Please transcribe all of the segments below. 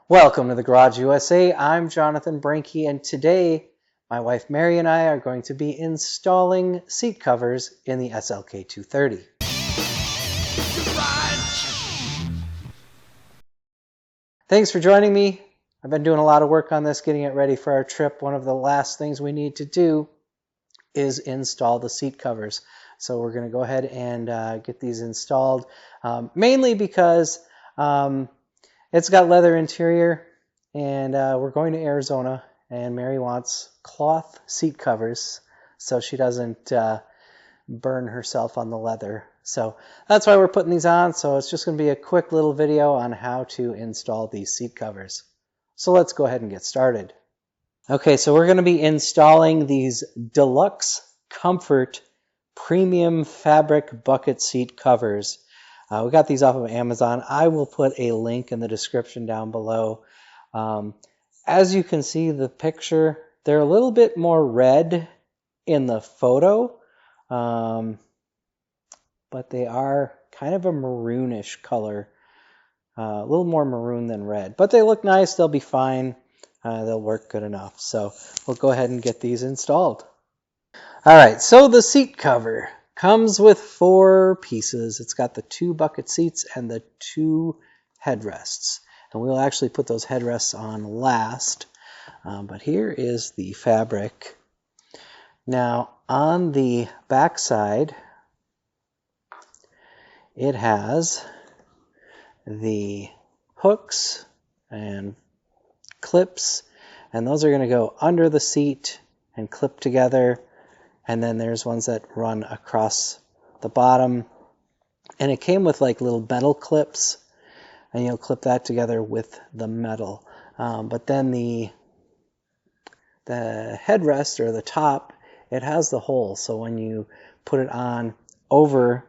Welcome to the Garage USA. I'm Jonathan Brinke, and today my wife Mary and I are going to be installing seat covers in the SLK 230. Thanks for joining me. I've been doing a lot of work on this, getting it ready for our trip. One of the last things we need to do is install the seat covers. So we're going to go ahead and get these installed, mainly because it's got leather interior, and we're going to Arizona, and Mary wants cloth seat covers so she doesn't burn herself on the leather. So that's why we're putting these on. So it's just going to be a quick little video on how to install these seat covers. So let's go ahead and get started. Okay, so we're going to be installing these Deluxe Comfort Premium Fabric Bucket Seat Covers. We got these off of Amazon. I will put a link in the description down below. As you can see the picture, they're a little bit more red in the photo, but they are kind of a maroonish color, a little more maroon than red. But they look nice. They'll be fine. They'll work good enough. So we'll go ahead and get these installed. All right, so the seat cover comes with 4 pieces. It's got the 2 bucket seats and the 2 headrests. And we'll actually put those headrests on last. But here is the fabric. Now, on the back side, it has the hooks and clips, and those are going to go under the seat and clip together. And then there's ones that run across the bottom, and it came with like little metal clips, and you'll clip that together with the metal. But then the headrest, or the top, it has the hole, so when you put it on over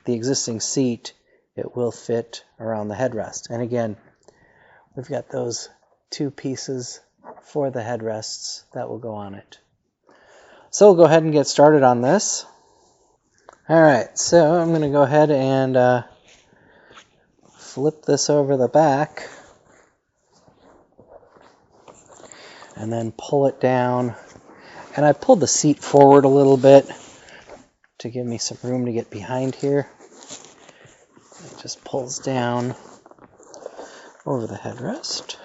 the existing seat, it will fit around the headrest. And again, we've got those 2 pieces for the headrests that will go on it. So we'll go ahead and get started on this. All right, so I'm going to go ahead and flip this over the back and then pull it down. And I pulled the seat forward a little bit to give me some room to get behind here. It just pulls down over the headrest.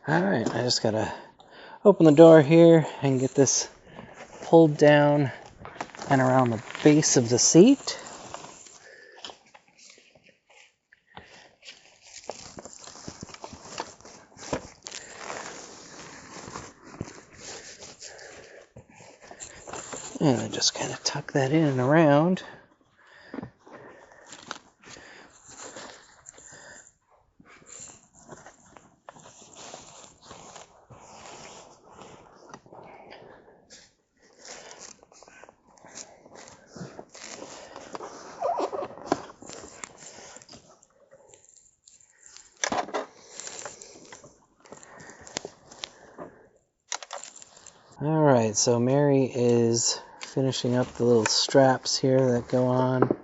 All right, I just gotta open the door here and get this pulled down and around the base of the seat. And I just kind of tuck that in and around. All right, so Mary is finishing up the little straps here that go on.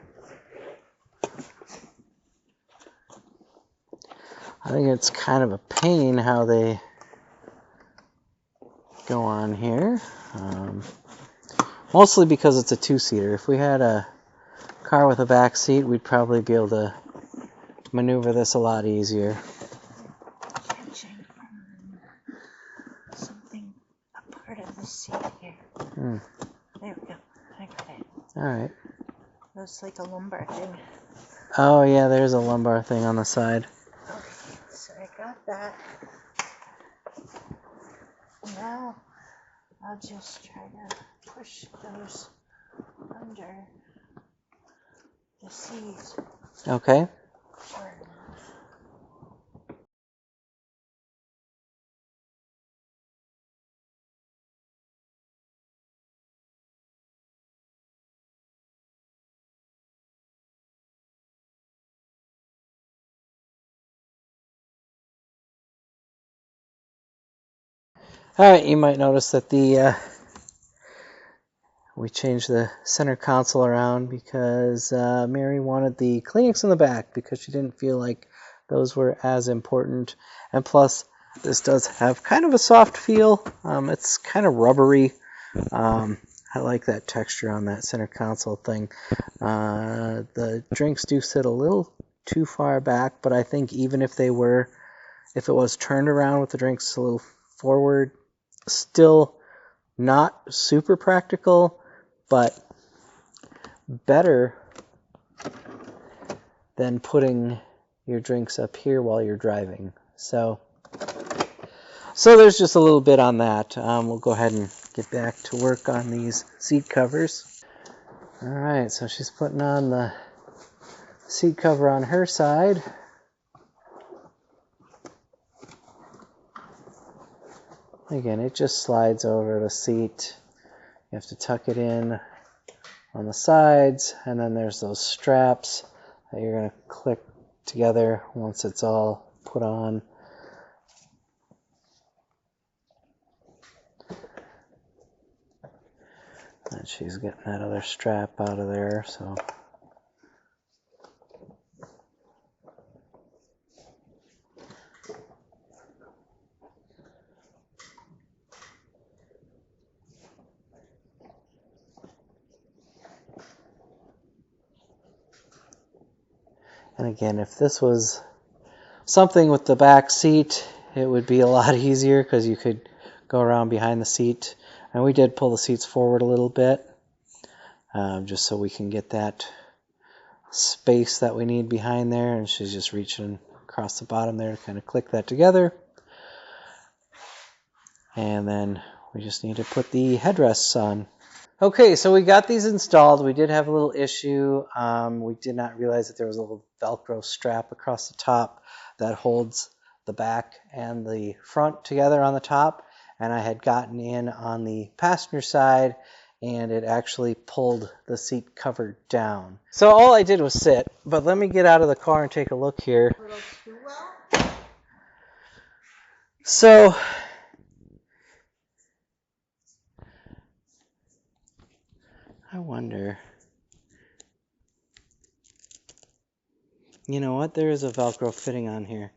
I think it's kind of a pain how they go on here, mostly because it's a 2-seater. If we had a car with a back seat, we'd probably be able to maneuver this a lot easier. Catching on something, a part of the seat here. There we go. I got it. All right. Looks like a lumbar thing. Oh yeah, there's a lumbar thing on the side. Okay, so I got that. Now I'll just try to push those under the seat. Okay. Sure. All right, you might notice that we changed the center console around because Mary wanted the Kleenex in the back because she didn't feel like those were as important. And plus, this does have kind of a soft feel. It's kind of rubbery. I like that texture on that center console thing. The drinks do sit a little too far back, but I think even if it was turned around with the drinks a little forward, still not super practical, but better than putting your drinks up here while you're driving. So there's just a little bit on that. We'll go ahead and get back to work on these seat covers. All right, so she's putting on the seat cover on her side. Again, it just slides over the seat. You have to tuck it in on the sides, and then there's those straps that you're going to click together once it's all put on. And she's getting that other strap out of there, so. And again, if this was something with the back seat, it would be a lot easier because you could go around behind the seat. And we did pull the seats forward a little bit, just so we can get that space that we need behind there. And she's just reaching across the bottom there to kind of click that together. And then we just need to put the headrests on. Okay, so we got these installed. We did have a little issue. We did not realize that there was a little Velcro strap across the top that holds the back and the front together on the top. And I had gotten in on the passenger side, and it actually pulled the seat cover down. So all I did was sit, but let me get out of the car and take a look here. So I wonder, you know what, there is a Velcro fitting on here.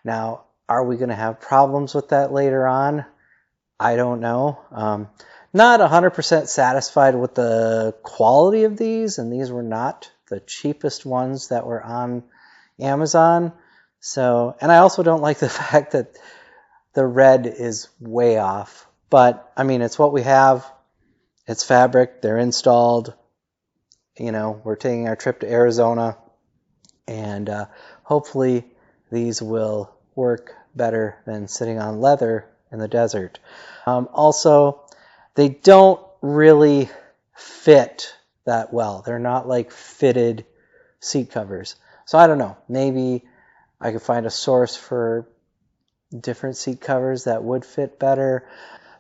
Now, are we going to have problems with that later on? I don't know. Not 100% satisfied with the quality of these, and these were not the cheapest ones that were on Amazon. So, and I also don't like the fact that the red is way off. But, I mean, it's what we have. It's fabric. They're installed. You know, we're taking our trip to Arizona, and hopefully these will work better than sitting on leather in the desert. Also, they don't really fit that well. They're not like fitted seat covers. So I don't know. Maybe I could find a source for different seat covers that would fit better.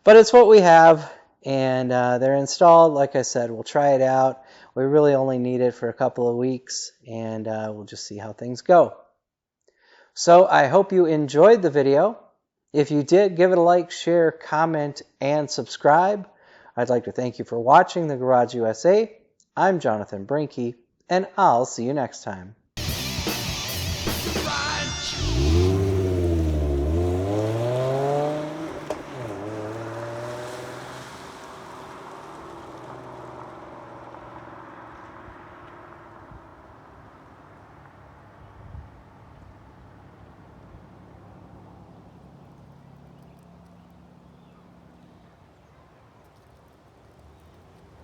But it's what we have, and they're installed. Like I said, we'll try it out. We really only need it for a couple of weeks, and we'll just see how things go. So I hope you enjoyed the video. If you did, give it a like, share, comment, and subscribe. I'd like to thank you for watching The Garage USA. I'm Jonathan Brinke, and I'll see you next time.